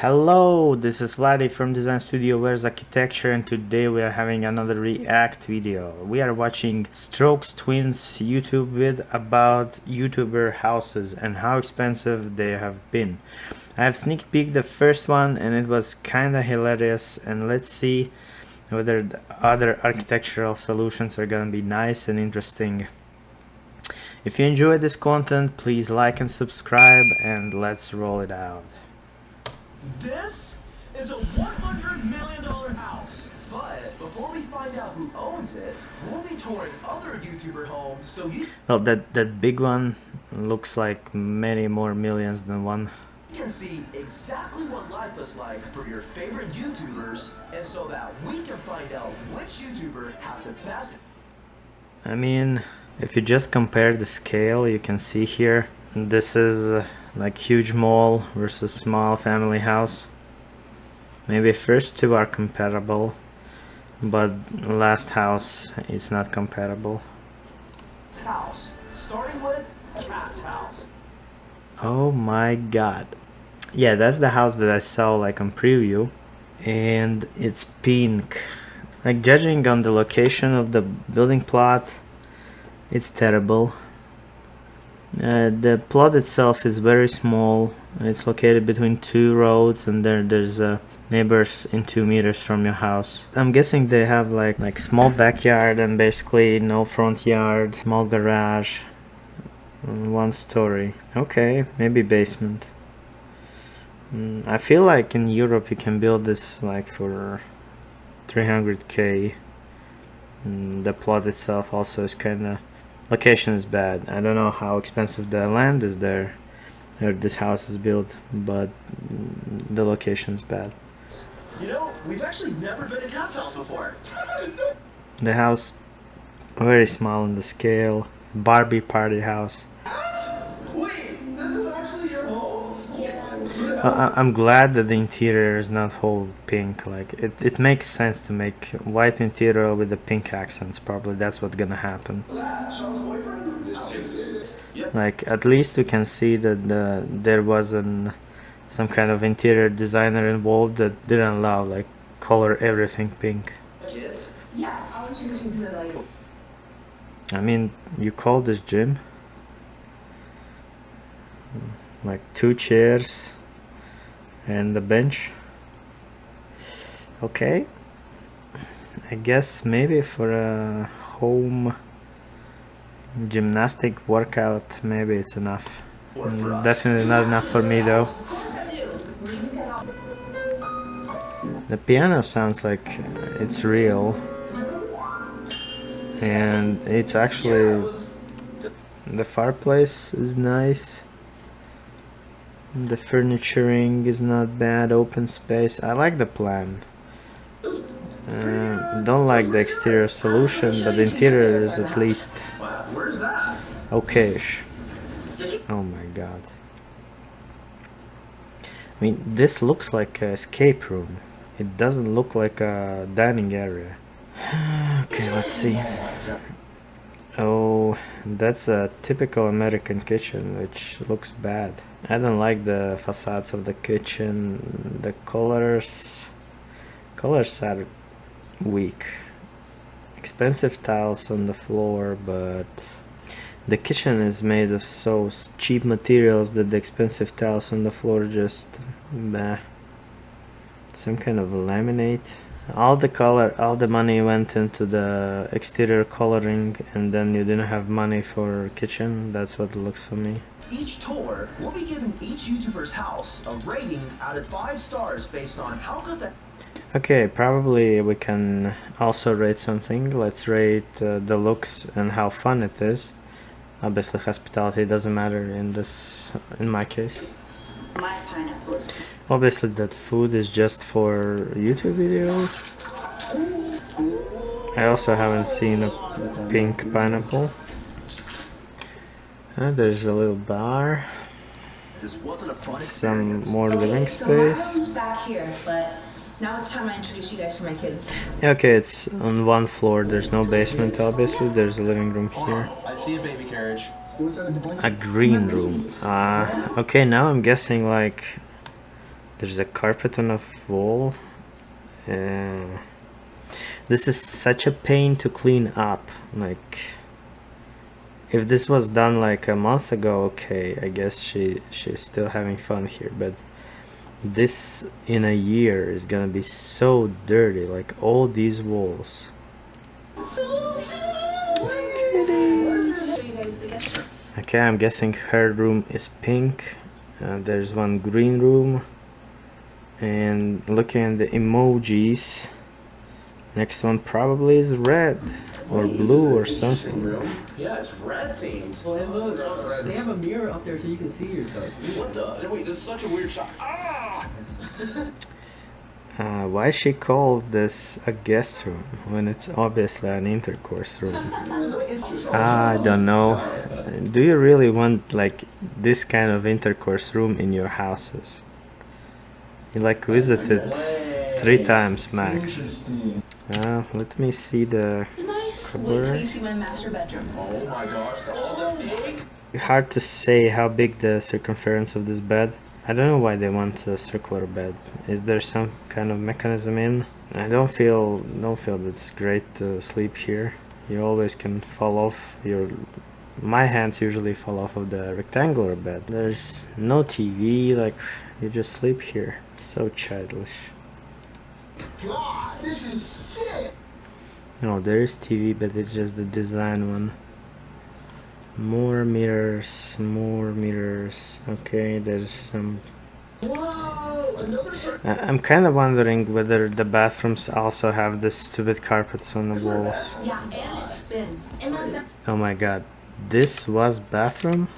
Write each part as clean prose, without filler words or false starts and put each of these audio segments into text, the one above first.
Hello, this is Vladi from Design Studio Where's Architecture, and today we are having another react video. We are watching Stokes Twins YouTube vid about YouTuber houses and how expensive they have been. I have sneak peeked the first one and it was kinda hilarious, and let's see whether the other architectural solutions are gonna be nice and interesting. If you enjoyed this content, please like and subscribe, and let's roll it out. This is a $100 million house. But before we find out who owns it, we'll be touring other YouTuber homes so you Well, that big one looks like many more millions than one. can see exactly what life is like for your favorite YouTubers, and so that we can find out which YouTuber has the best. I mean, if you just compare the scale, you can see here, this is like huge mall versus small family house. Maybe first two are comparable, but last house is not comparable. House, starting with Cat's house. Oh my god. Yeah, that's the house that I saw like on preview, and it's pink. Like, judging on the location of the building plot, it's terrible. The plot itself is very small. It's located between two roads, and there's neighbors in 2 meters from your house. I'm guessing they have like small backyard and basically no front yard, small garage, 1 story. Okay, maybe basement. I feel like in Europe you can build this like for 300k. The plot itself also is kinda, location is bad. I don't know how expensive the land is there where this house is built, but the location is bad. You know, we've actually never been to Cat's house before. The house very small in the scale. Barbie party house. Wait, this is actually your home? I'm glad that the interior is not whole pink. Like, it makes sense to make white interior with the pink accents. Probably that's what's gonna happen. Like, at least we can see that there was some kind of interior designer involved that didn't allow like color everything pink. Kids? Yeah, I'll introduce you to the lady. I mean, you call this gym? Like 2 chairs and the bench. Okay, I guess maybe for a home gymnastic workout, maybe it's enough. Definitely not enough for me though. The piano sounds like it's real, and it's actually, the fireplace is nice. The furnituring is not bad. Open space. I like the plan. Don't like the exterior solution, but the interior is at least Where's that? okayish. Oh my god. I mean, this looks like an escape room. It doesn't look like a dining area. Okay, let's see. Oh, that's a typical American kitchen, which looks bad. I don't like the facades of the kitchen. The colors are weak. Expensive tiles on the floor, but the kitchen is made of so cheap materials that the expensive tiles on the floor just bah. Some kind of laminate. All the money went into the exterior coloring, and then you didn't have money for kitchen. That's what it looks for me. Each tour, we'll be giving each YouTuber's house a rating out of 5 stars based on how good the... Okay, probably we can also rate something. Let's rate the looks and how fun it is. Obviously hospitality doesn't matter in my case. My pineapple is. Obviously that food is just for YouTube video. I also haven't seen a pink pineapple. There's a little bar. This wasn't a fun Some experience. more living So my space. room's back here, but now it's time I introduce you guys to my kids. Okay, it's on 1 floor. There's no basement, obviously. There's a living room here. I see a baby carriage. A green room. Okay, now I'm guessing like There's a carpet on a wall. This is such a pain to clean up. Like, if this was done like a month ago, okay, I guess she's still having fun here, but this in a year is gonna be so dirty, like all these walls. Okay, I'm guessing her room is pink. There's one green room, and looking at the emojis, next one probably is red or blue or something. Yeah, it's red themed. Well, and look, they have a mirror up there so you can see yourself. What the? Wait, this is such a weird shot. Ah! Why she called this a guest room when it's obviously an intercourse room? I don't know. Do you really want like this kind of intercourse room in your houses? You like visited 3 times max. Let me see the Nice. Wait cupboard. till you see my master bedroom. Oh my gosh, all the big. Hard to say how big the circumference of this bed. I don't know why they want a circular bed. Is there some kind of mechanism in? I don't feel that it's great to sleep here. You always can fall off my hands usually fall off of the rectangular bed. There's no TV, like you just sleep here. So childish. God, this is sick. No, there is TV, but it's just the design one. More mirrors, more mirrors. Okay, there's some. Whoa, another circle. I'm kind of wondering whether the bathrooms also have the stupid carpets on the walls. Yeah, and it spins. And then Oh my god, this was bathroom?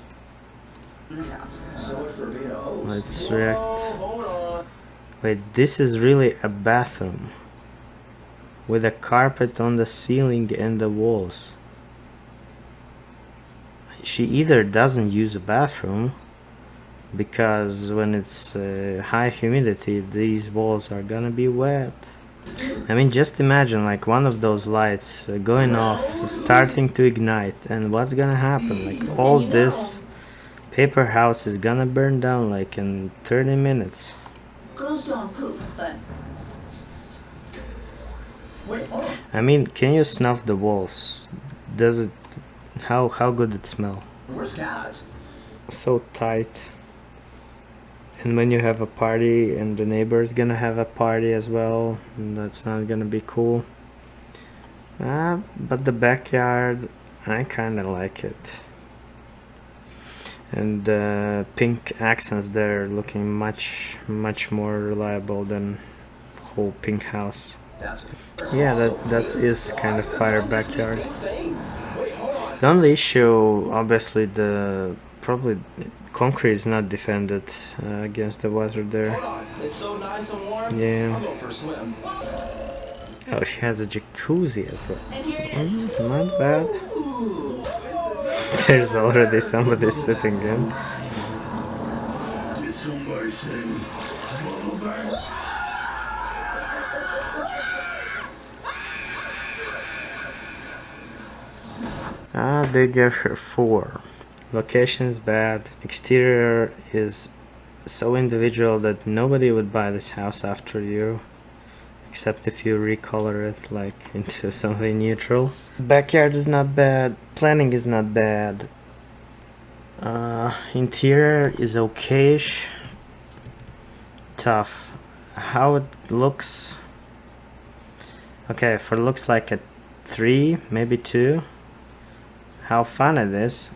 this house. So much for being a host. Let's react. Hold on. Wait, this is really a bathroom with a carpet on the ceiling and the walls. She either doesn't use a bathroom, because when it's high humidity these walls are gonna be wet. I mean, just imagine like one of those lights going off, starting to ignite, and what's gonna happen? Like all this paper house is gonna burn down like in 30 minutes. Girls don't poop, but Wait, hold on. I mean, can you snuff the walls? Does it? How good it smell? Where's Kat? So tight. And when you have a party and the neighbor's gonna have a party as well, that's not gonna be cool. But the backyard, I kinda like it. And the pink accents there looking much more reliable than the whole pink house. That's Yeah, that is kind of fire backyard. thing. Wait, hold on. The only issue, obviously, probably concrete is not defended against the water there. Hold on. It's so nice and warm. Yeah. I'll go for a swim. Oh, she has a jacuzzi as well. and here it is. Not bad. There's already somebody sitting in. Did somebody say bubble bath? They gave her 4. Location is bad. Exterior is so individual that nobody would buy this house after you, except if you recolor it like into something neutral. Backyard is not bad. Planning is not bad. Interior is okayish. Tough. How it looks. Okay, for looks like a 3, maybe 2. How fun it is.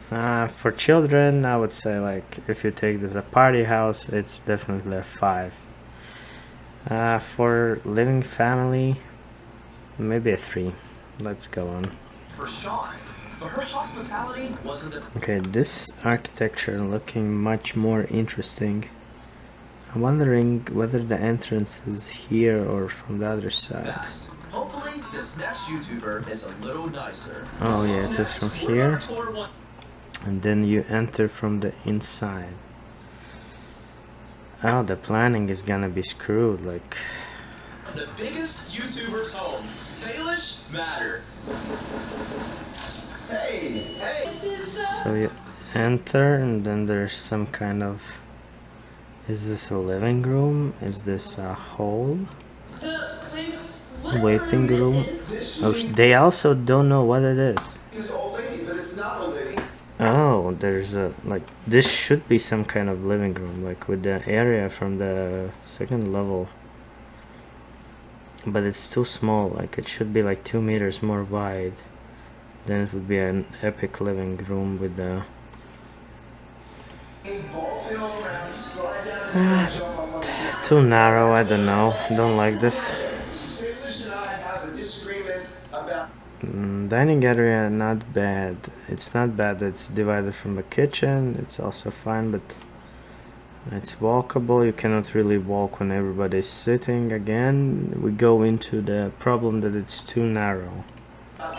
For children, I would say, like, if you take this a party house, it's definitely a 5. For living family, maybe a 3. Let's go on. For Sean, but her hospitality wasn't the Okay, this architecture looking much more interesting. I'm wondering whether the entrance is here or from the other side. best. Hopefully, this next YouTuber is a little nicer. Oh yeah, it is from here. And then you enter from the inside. Oh, the planning is gonna be screwed, like... The biggest YouTubers' homes. Salish matter. Hey! So you enter and then there's some kind of Is this a living room? Is this a hall? What Waiting room? this Oh, they also don't know what it is. This is old lady, but it's not old lady. Oh, there's a, like, this should be some kind of living room, like with the area from the second level. But it's too small, like it should be like 2 meters more wide. Then it would be an epic living room with the... too narrow, I don't know. Don't like this. Sailors and I have a disagreement about. Dining area, not bad. It's not bad that it's divided from the kitchen. It's also fine, but it's walkable. You cannot really walk when everybody's sitting. Again, we go into the problem that it's too narrow.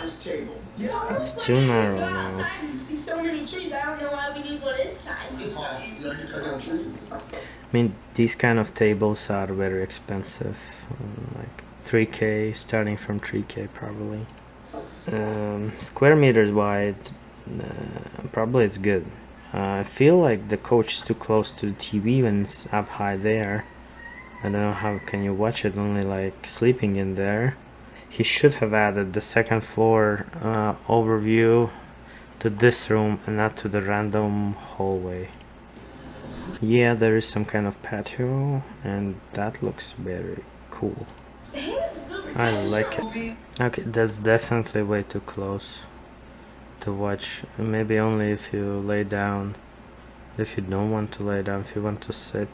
This table. It's too narrow Go now. outside and see so many trees. I don't know why we need one inside. It's not easy. You like to cut down trees? I mean, these kind of tables are very expensive, like 3K, starting from 3K probably. Square meters wide, probably it's good. I feel like the couch is too close to the TV when it's up high there. I don't know how can you watch it only like sleeping in there. He should have added the second floor overview to this room and not to the random hallway. Yeah, there is some kind of patio and that looks very cool. I like it. Okay, that's definitely way too close to watch. Maybe only if you lay down. If you don't want to lay down, if you want to sit.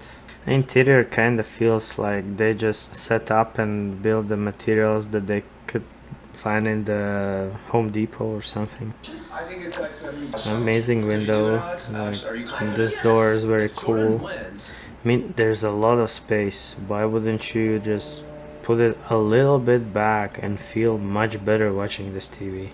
The interior kind of feels like they just set up and build the materials that they could find in the Home Depot or something. I think it's like 70. Amazing window. Like, this door is very cool. I mean, there's a lot of space. Why wouldn't you just put it a little bit back and feel much better watching this TV?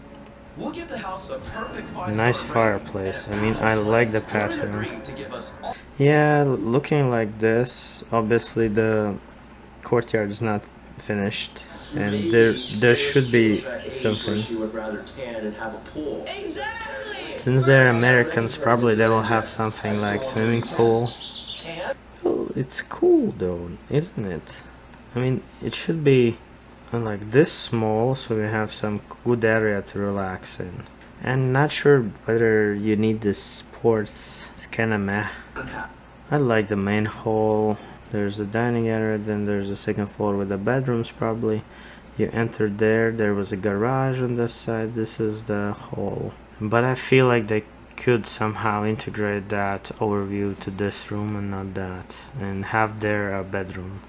We'll give the house a perfect 5-star Nice rating, fireplace. and I mean, I House like the Friends join patio. agreed to give us all- Yeah, looking like this, obviously the courtyard is not finished, and there should be something. She would rather tan and have a pool. Exactly. Since they're Americans, probably they will have something like swimming pool. Well, it's cool though, isn't it? I mean, it should be like this small, so we have some good area to relax in. And not sure whether you need this sports. It's kinda meh. I like the main hall. There's a dining area, then there's a second floor with the bedrooms probably. You enter there, there was a garage on this side. This is the hall. But I feel like they could somehow integrate that overview to this room and not that. And have there a bedroom.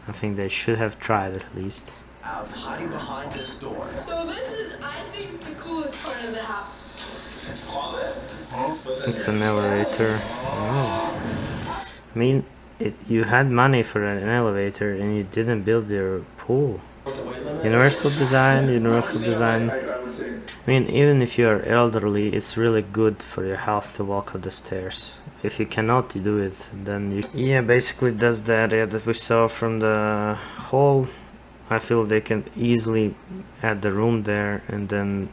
I think they should have tried at least. Out hiding behind this door. So this is, I think, the coolest part of the house. It's an elevator. Oh. I mean, you had money for an elevator and you didn't build your pool. Universal design, universal design. I would say. I mean, even if you are elderly, it's really good for your health to walk up the stairs. If you cannot do it, then you... Yeah, basically that's the area that we saw from the hall. I feel they can easily add the room there and then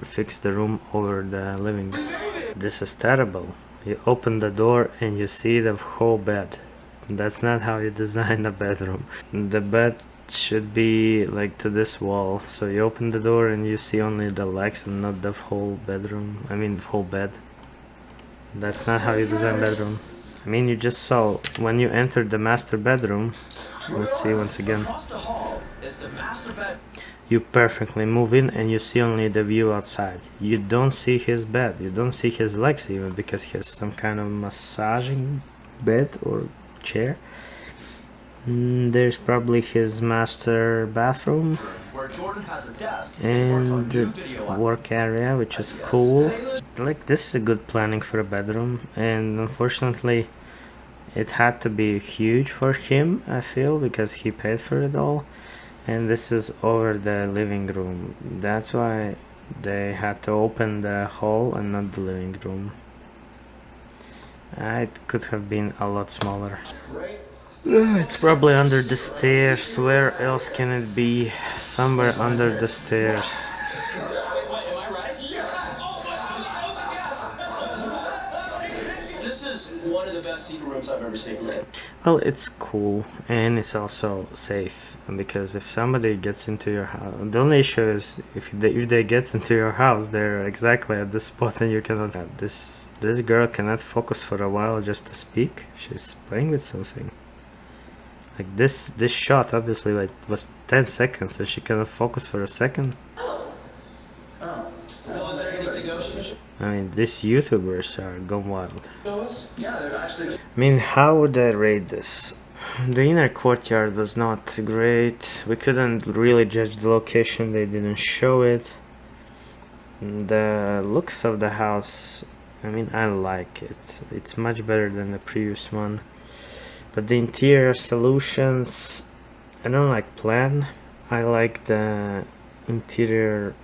fix the room over the living room. This is terrible. You open the door and you see the whole bed. That's not how you design a bedroom. The bed should be like to this wall, so you open the door and you see only the legs and not the whole bedroom. I mean the whole bed. That's not how you design bedroom. I mean, you just saw when you entered the master bedroom. Let's see once again. Across the hall is the master bed. You perfectly move in and you see only the view outside. You don't see his bed, you don't see his legs even, because he has some kind of massaging bed or chair. There's probably his master bathroom Where Jordan has a desk and to the work on new video work area, which is cool. Like, this is a good planning for a bedroom, and unfortunately it had to be huge for him, I feel, because he paid for it all. And this is over the living room. That's why they had to open the hall and not the living room. It could have been a lot smaller. It's probably under the stairs. Where else can it be? Somewhere under the stairs. This is one of the best secret rooms I've ever seen. Well, it's cool and it's also safe, because if somebody gets into your house, the only issue is if they get into your house, they're exactly at this spot and you cannot. This girl cannot focus for a while just to speak. She's playing with something. Like this shot obviously like was 10 seconds and she cannot focus for a second. I mean, these YouTubers are gone wild. I mean, how would I rate this? The inner courtyard was not great. We couldn't really judge the location, they didn't show it. The looks of the house, I mean, I like it. It's much better than the previous one. But the interior solutions, I don't like plan. I like the interior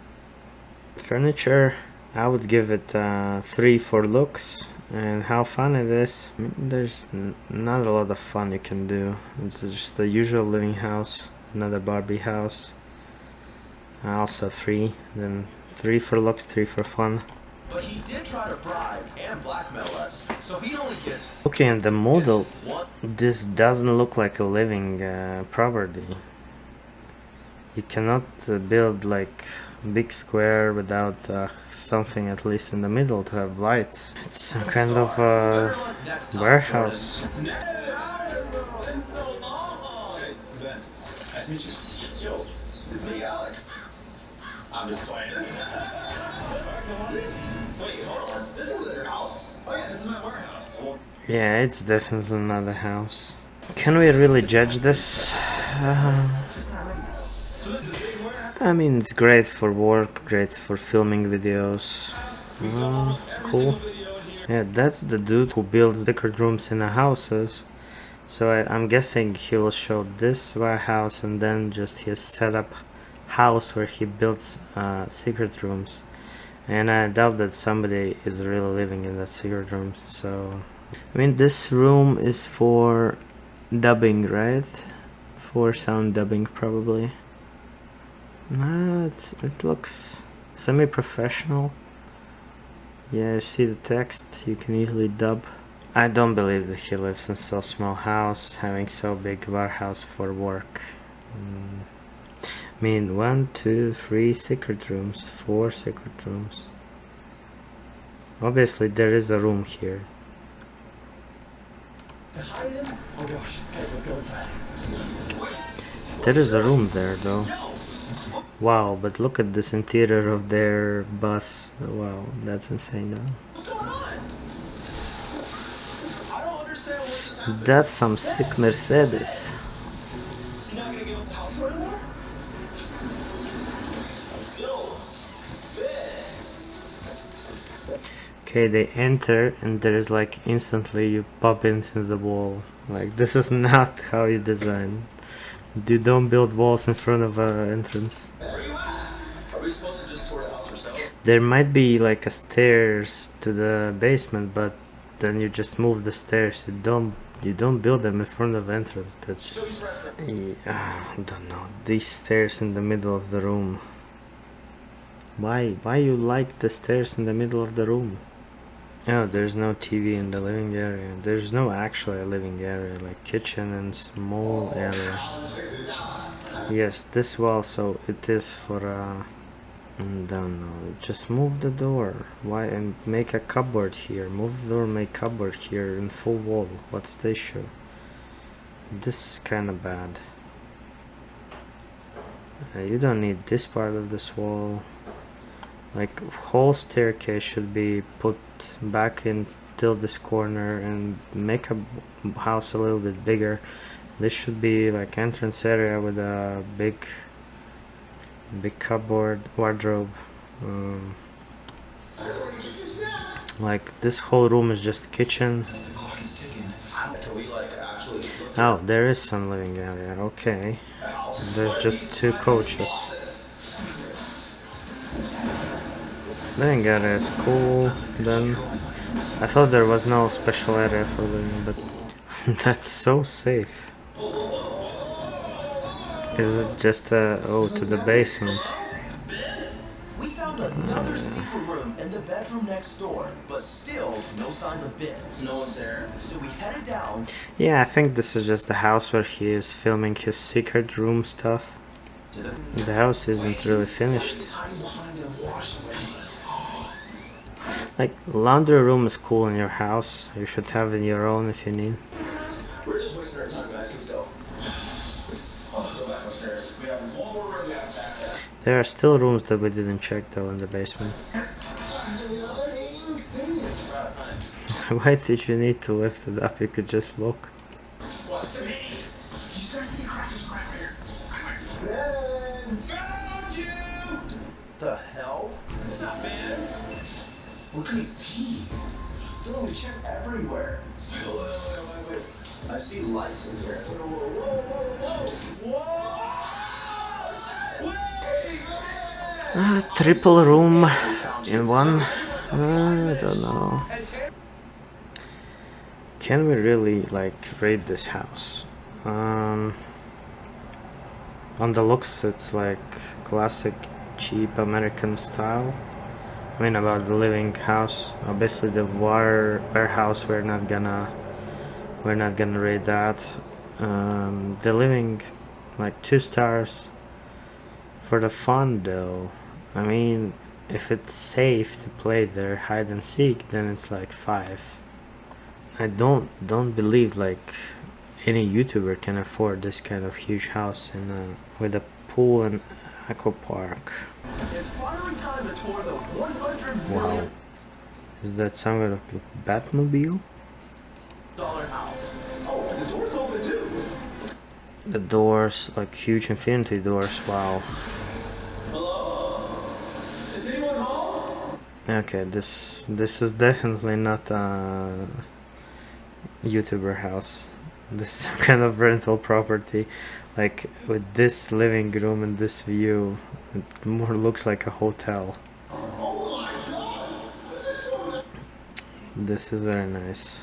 furniture. I would give it 3 for looks and how fun it is. I mean, there's not a lot of fun you can do. It's just the usual living house, another Barbie house. Also 3, then 3 for looks, 3 for fun. But he did try to bribe and blackmail us, so he only gets. Okay, and the model, this doesn't look like a living property. You cannot build like big square without something at least in the middle to have light. It's some kind of warehouse. Been so long. Ben, nice to meet you. Yo, it's me, Alex. I'm just playing. Wait, hold on. This is their house. Oh yeah, this is my warehouse. Yeah, it's definitely not a house. Can we really judge this? I mean, it's great for work, great for filming videos. Cool. Yeah, that's the dude who builds secret rooms in the houses. So I'm guessing he will show this warehouse and then just his setup house where he builds secret rooms. And I doubt that somebody is really living in that secret room. So, I mean, this room is for dubbing, right? For sound dubbing, probably. Nah, it looks semi-professional. Yeah, you see the text, you can easily dub. I don't believe that he lives in so small house, having so big warehouse for work. I mean, 1, 2, 3 secret rooms, 4 secret rooms. Obviously there is a room here. Oh gosh, okay, let's go inside. There is a room there though. Wow, but look at this interior of their bus. Wow, that's insane though. What's going on? I don't understand what just happened. That's some sick Mercedes. She's not gonna give us the house anymore? Yo, bed. Okay, they enter and there's like instantly you pop into the wall. Like, this is not how you design. You don't build walls in front of an entrance. Where you at? Are we supposed to just tour the house ourselves? There might be like a stairs to the basement, but then you just move the stairs. You don't build them in front of entrance. That's just, I don't know. These stairs in the middle of the room. Why you like the stairs in the middle of the room? Oh, there's no TV in the living area. There's no actually a living area, like kitchen and small area. Yes, this wall, so it is for don't know. Just move the door. Why? And make a cupboard here. Move the door, make cupboard here in full wall. What's the issue? This is kind of bad. You don't need this part of this wall. Like, whole staircase should be put back into this corner and make a house a little bit bigger. This should be like entrance area with a big cupboard, wardrobe. Like, this whole room is just kitchen. Oh, there is some living area. Okay, there's just 2 coaches. Living area is cool. Then I thought there was no special area for living, but that's so safe. Is it just to the basement? We found another secret room. bathroom and the bedroom next door, but still no signs of Ben. No one's there. So we headed down Yeah, I think this is just the house where he is filming his secret room stuff. to the The house isn't really finished. He's hiding behind a washing machine. Like, laundry room is cool in your house. You should have in your own if you need. We're just wasting our time, guys. Let's go. Oh, let's go back upstairs. We have one more room we have to check out. There are still rooms that we didn't check though in the basement. We're out of time. Why did you need to lift it up? You could just look. What? You start seeing crackers right here. Ben! Found you! The hell? It's not Ben. Where could he be? Phil, we checked everywhere. Wait. I see lights in here. Whoa! Wait! Triple room in one. I don't know. Can we really like rate this house? On the looks, it's like classic, cheap American style. I mean, about the living house. Obviously, the warehouse we're not gonna rate that. The living, like 2 stars. For the fun though, I mean, if it's safe to play there hide and seek, then it's like 5. I don't believe like any YouTuber can afford this kind of huge house in with a pool and aqua park. It's finally time to tour the 100 Wow, million is that some kind of Batmobile? house. Oh, the door's open too. The doors, like huge infinity doors. Wow. Hello? Is anyone home? Okay, this is definitely not a YouTuber house. This is some kind of rental property. Like with this living room and this view, it more looks like a hotel. Oh my god! This is so nice. This is very nice.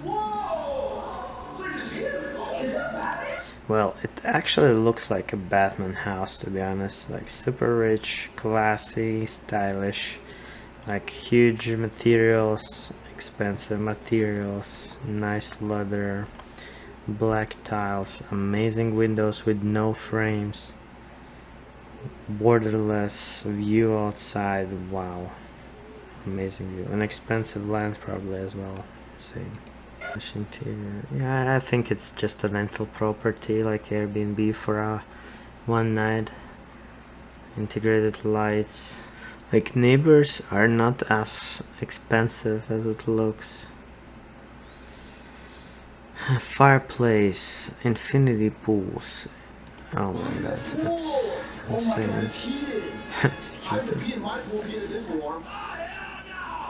Whoa! This is here. Is that Batman? Well, it actually looks like a Batman house, to be honest. Like super rich, classy, stylish, like huge materials, expensive materials, nice leather, black tiles, amazing windows with no frames, borderless view outside. Wow, amazing view. An expensive land probably as well. Same. Interior. Yeah, I think it's just a rental property like Airbnb for a one night. Integrated lights. Like neighbors are not as expensive as it looks. Fireplace, infinity pools. Oh my god, that's Oh my god, insane. it's heated. That's I have to cute. pee in my pool to get it this warm.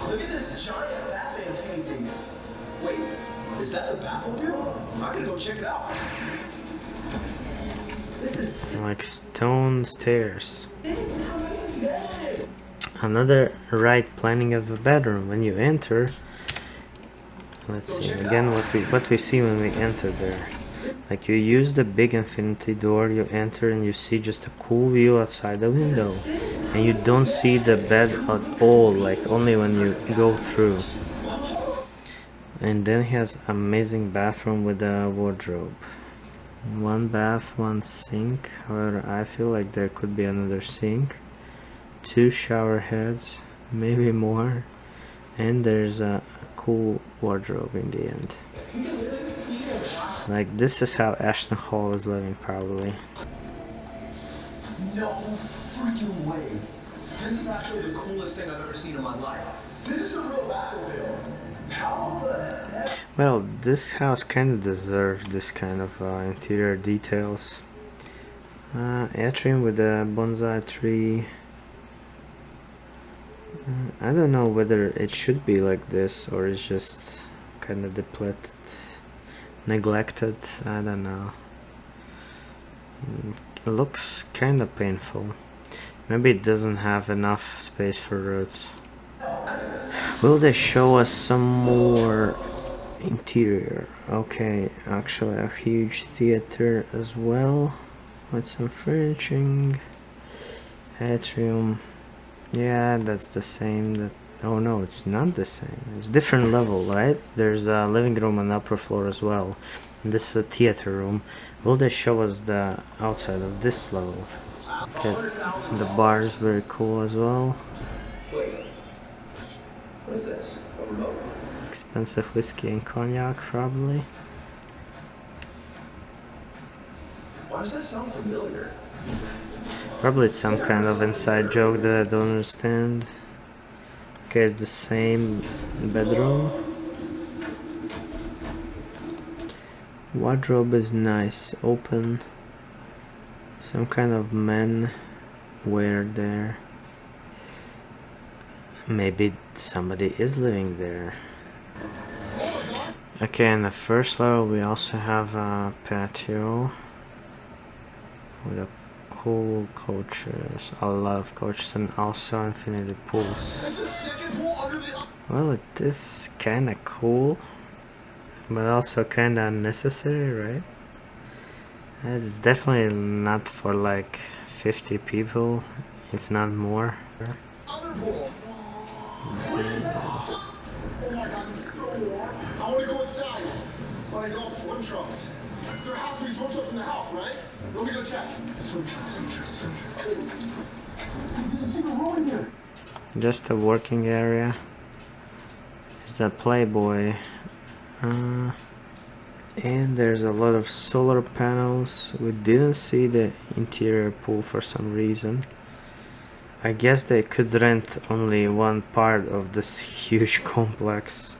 Look at this giant Batman painting. Wait, is that the Batmobile? I'm gonna go check it out. This is Like stone stairs. Another right planning of a bedroom. When you enter, let's see again what we see when we enter there. Like you use the big infinity door, you enter and you see just a cool view outside the window, and you don't see the bed at all, like only when you go through. And then he has amazing bathroom with a wardrobe. 1 bath, 1 sink. However, I feel like there could be another sink. 2 shower heads, maybe more. And there's a cool wardrobe in the end. Like this is how Ashton Hall is living probably. No freaking way. This is actually the coolest thing I've ever seen in my life. This is a real Batmobile. How the heck? Well, this house kind of deserved this kind of interior details. Atrium with a bonsai tree. I don't know whether it should be like this or it's just kind of depleted, neglected. I don't know. It looks kind of painful. Maybe it doesn't have enough space for roots. Will they show us some more interior? Okay, actually a huge theater as well with some furnishing. Atrium. Yeah, that's the same. That oh no, it's not the same. It's different level, right? There's a living room on the upper floor as well. And this is a theater room. Will they show us the outside of this level? Okay, the bar is very cool as well. Wait. What is this? A remote? Expensive whiskey and cognac, probably. Why does that sound familiar? Probably it's some kind of inside joke that I don't understand. Okay, it's the same bedroom. Wardrobe is nice, open. Some kind of men wear there. Maybe somebody is living there. Okay, in the first level we also have a patio with a cool coaches, a lot of coaches, and also infinity pools. Well, it is kinda cool, but also kinda unnecessary, right? It's definitely not for like 50 people, if not more. Oh my god, this is so warm. I want to go inside. But I don't have swim trunks. There has to be swim trunks in the house, right? Let me go check. Swim trunks, swim trunks, swim trunks. There's a secret room in here. Just a working area. It's a Playboy. And there's a lot of solar panels. We didn't see the interior pool for some reason. I guess they could rent only one part of this huge complex.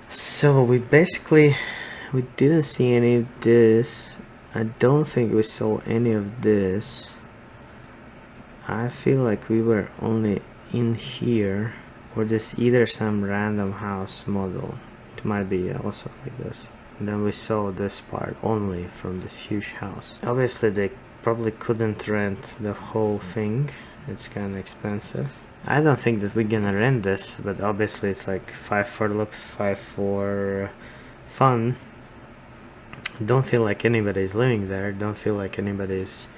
So we didn't see any of this. I don't think we saw any of this. I feel like we were only in here, or this either some random house model. It might be also like this. And then we saw this part only from this huge house. Obviously they probably couldn't rent the whole thing. It's kind of expensive. I don't think that we're gonna rent this, but obviously it's like 5 for looks, 5 for fun. Don't feel like anybody's living there. Don't feel like anybody's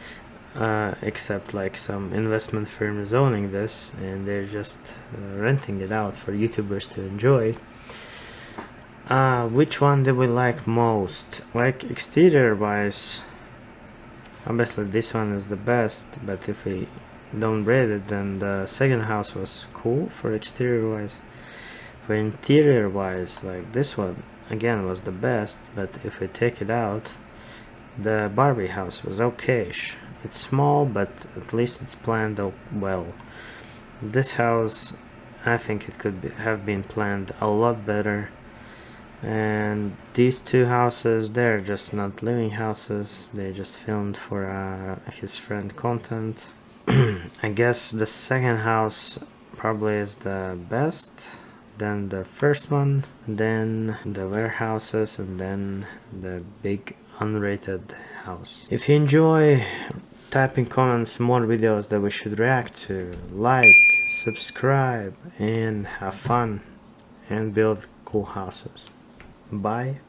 except like some investment firm is owning this, and they're just renting it out for YouTubers to enjoy. Which one did we like most? Like exterior wise, obviously this one is the best, but if we don't rate it, then the second house was cool for exterior wise. For interior wise, like this one again was the best, but if we take it out, the Barbie house was okayish. It's small, but at least it's planned well. This house, I think it could have been planned a lot better. And these two houses, they're just not living houses. They just filmed for his friend content. I guess the second house probably is the best, then the first one, then the warehouses, and then the big unrated house. If you enjoy, type in comments more videos that we should react to, like, subscribe, and have fun and build cool houses. Bye.